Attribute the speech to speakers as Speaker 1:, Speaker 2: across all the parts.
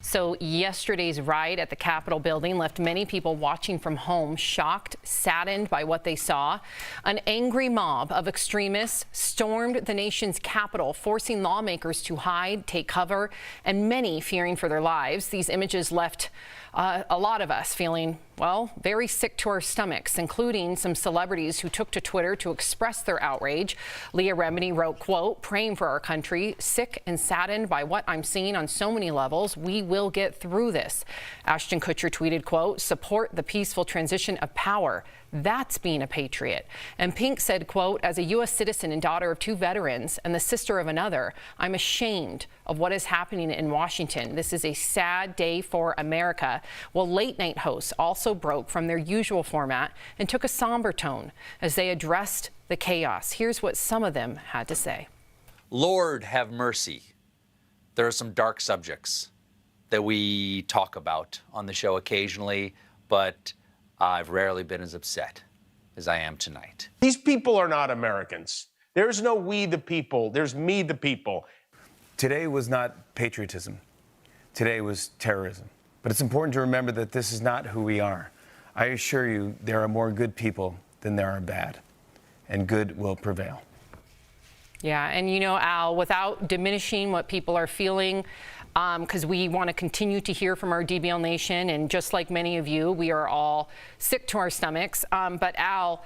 Speaker 1: So yesterday's riot at the Capitol building left many people watching from home shocked, saddened by what they saw. An angry mob of extremists stormed the nation's capital, forcing lawmakers to hide, take cover, and many fearing for their lives. These images left a lot of us feeling, well, very sick to our stomachs, including some celebrities who took to Twitter to express their outrage. Leah Remini wrote, quote, "Praying for our country, sick and saddened by what I'm seeing on so many levels. We will get through this." Ashton Kutcher tweeted, quote, "Support the peaceful transition of power. That's being a patriot." And Pink said, quote, "As a U.S. citizen and daughter of two veterans and the sister of another, I'm ashamed of what is happening in Washington. This is a sad day for America." Well, late night hosts also broke from their usual format and took a somber tone as they addressed the chaos. Here's what some of them had to say.
Speaker 2: Lord have mercy. There are some dark subjects that we talk about on the show occasionally, but I've rarely been as upset as I am tonight.
Speaker 3: These people are not Americans. There's no we the people. There's me the people.
Speaker 4: Today was not patriotism. Today was terrorism. But it's important to remember that this is not who we are. I assure you, there are more good people than there are bad, and good will prevail.
Speaker 1: Yeah, and you know, Al, without diminishing what people are feeling, because we want to continue to hear from our DBL Nation, and just like many of you, we are all sick to our stomachs. But Al,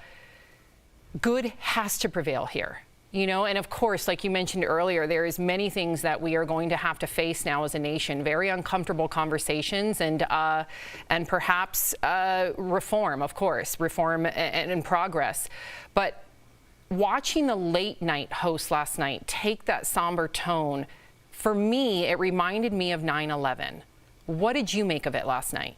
Speaker 1: good has to prevail here. You know, and of course, like you mentioned earlier, there is many things that we are going to have to face now as a nation, very uncomfortable conversations, and perhaps reform, of course, reform and progress. But watching the late night host last night take that somber tone, for me, it reminded me of 9/11. What did you make of it last night?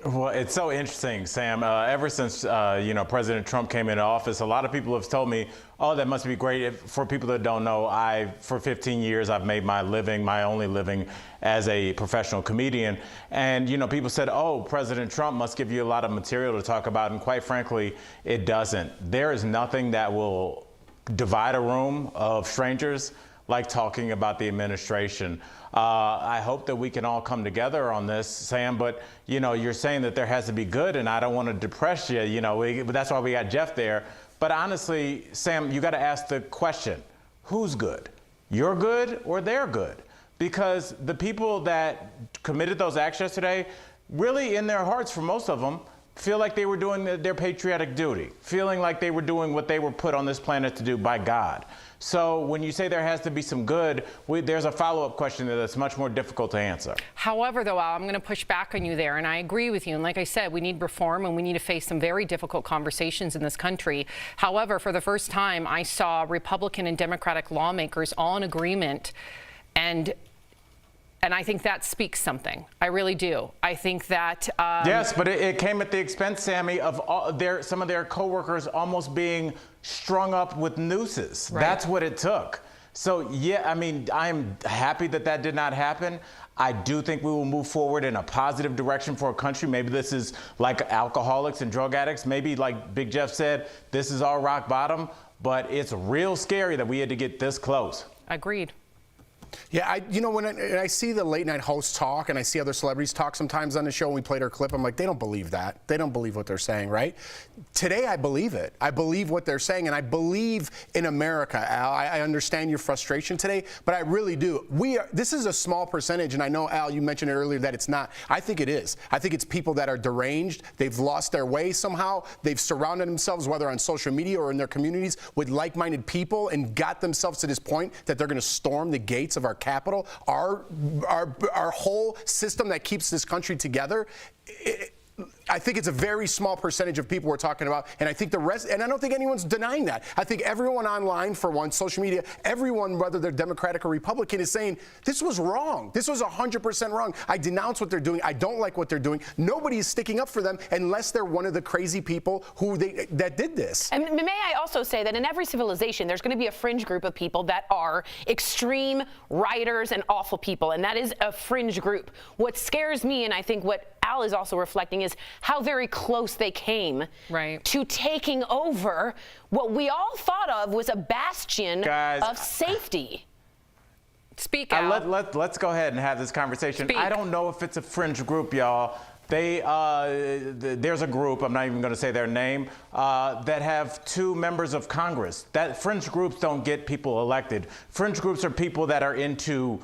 Speaker 5: Well, it's so interesting, Sam. Ever since, President Trump came into office, a lot of people have told me, oh, that must be great. For people that don't know, for 15 years, I've made my living, my only living, as a professional comedian. And, people said, oh, President Trump must give you a lot of material to talk about. And quite frankly, it doesn't. There is nothing that will divide a room of strangers like talking about the administration. I hope that we can all come together on this, Sam, but you're saying that there has to be good, and I don't want to depress you, that's why we got Jeff there. But honestly, Sam, you got to ask the question, who's good? You're good or they're good? Because the people that committed those acts yesterday, really in their hearts, for most of them, feel like they were doing their patriotic duty, feeling like they were doing what they were put on this planet to do by God. So when you say there has to be some good, there's a follow-up question that's much more difficult to answer.
Speaker 1: However, though, Al, I'm going to push back on you there, and I agree with you. And like I said, we need reform, and we need to face some very difficult conversations in this country. However, for the first time, I saw Republican and Democratic lawmakers all in agreement, and I think that speaks something. I really do. I think that
Speaker 5: yes, but it came at the expense, Sammy, of some of their coworkers almost being strung up with nooses. Right. That's what it took. So yeah, I mean, I'm happy that did not happen. I do think we will move forward in a positive direction for our country. Maybe this is like alcoholics and drug addicts. Maybe, like Big Jeff said, this is our rock bottom. But it's real scary that we had to get this close.
Speaker 1: Agreed.
Speaker 6: Yeah, when I see the late night hosts talk and I see other celebrities talk sometimes on the show and we played our clip, I'm like, they don't believe that. They don't believe what they're saying, right? Today, I believe it. I believe what they're saying, and I believe in America, Al. I understand your frustration today, but I really do. This is a small percentage, and I know, Al, you mentioned it earlier that it's not. I think it is. I think it's people that are deranged. They've lost their way somehow. They've surrounded themselves, whether on social media or in their communities, with like-minded people and got themselves to this point that they're going to storm the gates of our capital, our whole system that keeps this country together. I think it's a very small percentage of people we're talking about, and I think the rest, and I don't think anyone's denying that. I think everyone online, for one, social media, everyone, whether they're Democratic or Republican, is saying this was wrong. This was 100% wrong. I denounce what they're doing. I don't like what they're doing. Nobody is sticking up for them unless they're one of the crazy people that did this.
Speaker 7: And may I also say that in every civilization, there's going to be a fringe group of people that are extreme rioters and awful people, and that is a fringe group. What scares me, and I think what Al is also reflecting, is how very close they came to taking over what we all thought of was a bastion of safety.
Speaker 1: Speak out.
Speaker 5: Let's go ahead and have this conversation.
Speaker 1: Speak.
Speaker 5: I don't know if it's a fringe group, y'all. There's a group, I'm not even going to say their name, that have 2 members of Congress. That fringe groups don't get people elected. Fringe groups are people that are into,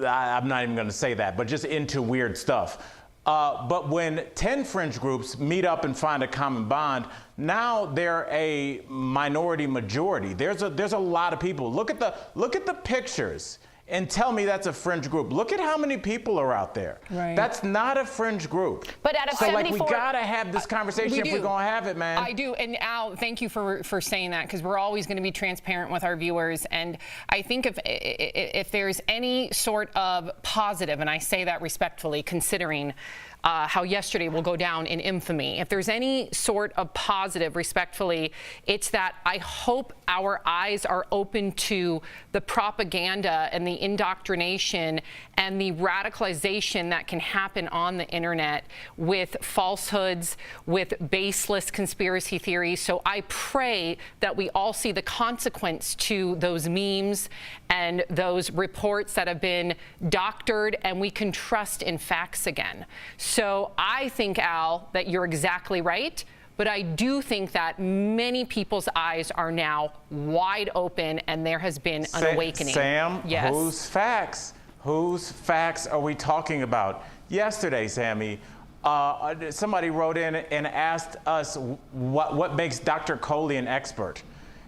Speaker 5: I'm not even going to say that, but just into weird stuff. But when 10 fringe groups meet up and find a common bond, now they're a minority majority. There's a lot of people. Look at the pictures. And tell me that's a fringe group. Look at how many people are out there.
Speaker 1: Right.
Speaker 5: That's not a fringe group.
Speaker 7: But out of
Speaker 5: so
Speaker 7: 74,
Speaker 5: we gotta have this conversation if we're gonna have it, man.
Speaker 1: I do, and Al, thank you for saying that, because we're always going to be transparent with our viewers. And I think if there's any sort of positive, and I say that respectfully, considering how yesterday will go down in infamy. If there's any sort of positive, respectfully, it's that I hope our eyes are open to the propaganda and the indoctrination and the radicalization that can happen on the internet with falsehoods, with baseless conspiracy theories. So I pray that we all see the consequence to those memes and those reports that have been doctored, and we can trust in facts again. So I think, Al, that you're exactly right, but I do think that many people's eyes are now wide open, and there has been an awakening.
Speaker 5: Sam,
Speaker 1: yes.
Speaker 5: Whose facts? Whose facts are we talking about? Yesterday, Sammy, somebody wrote in and asked us what makes Dr. Coley an expert.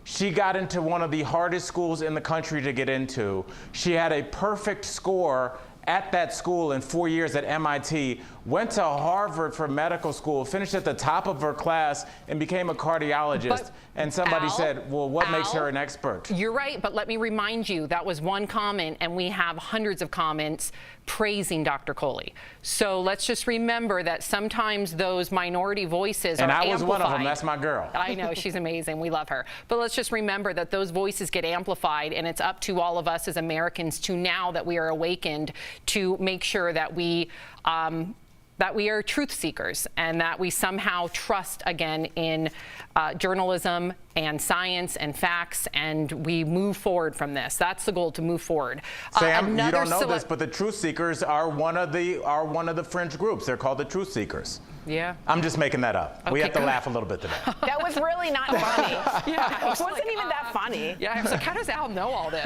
Speaker 5: She got into one of the hardest schools in the country to get into. She had a perfect score at that school in 4 years at MIT, went to Harvard for medical school, finished at the top of her class, and became a cardiologist.
Speaker 1: But,
Speaker 5: and somebody
Speaker 1: Al,
Speaker 5: said, well, what makes her an expert?
Speaker 1: You're right, but let me remind you, that was one comment, and we have hundreds of comments praising Dr. Coley. So let's just remember that sometimes those minority voices are amplified.
Speaker 5: And I was one of them. That's my girl.
Speaker 1: I know, she's amazing. We love her. But let's just remember that those voices get amplified, and it's up to all of us as Americans to, now that we are awakened, to make sure that we are truth seekers, and that we somehow trust again in journalism and science and facts, and we move forward from this. That's the goal, to move forward.
Speaker 5: Sam, you don't know this, but the truth seekers are one of the fringe groups. They're called the truth seekers.
Speaker 1: Yeah.
Speaker 5: I'm just making that up.
Speaker 1: Okay,
Speaker 5: we have to
Speaker 1: good.
Speaker 5: laugh a little bit today.
Speaker 7: that was really not funny.
Speaker 1: Yeah,
Speaker 7: It wasn't even that funny.
Speaker 1: Yeah, I was like, how does Al know all this?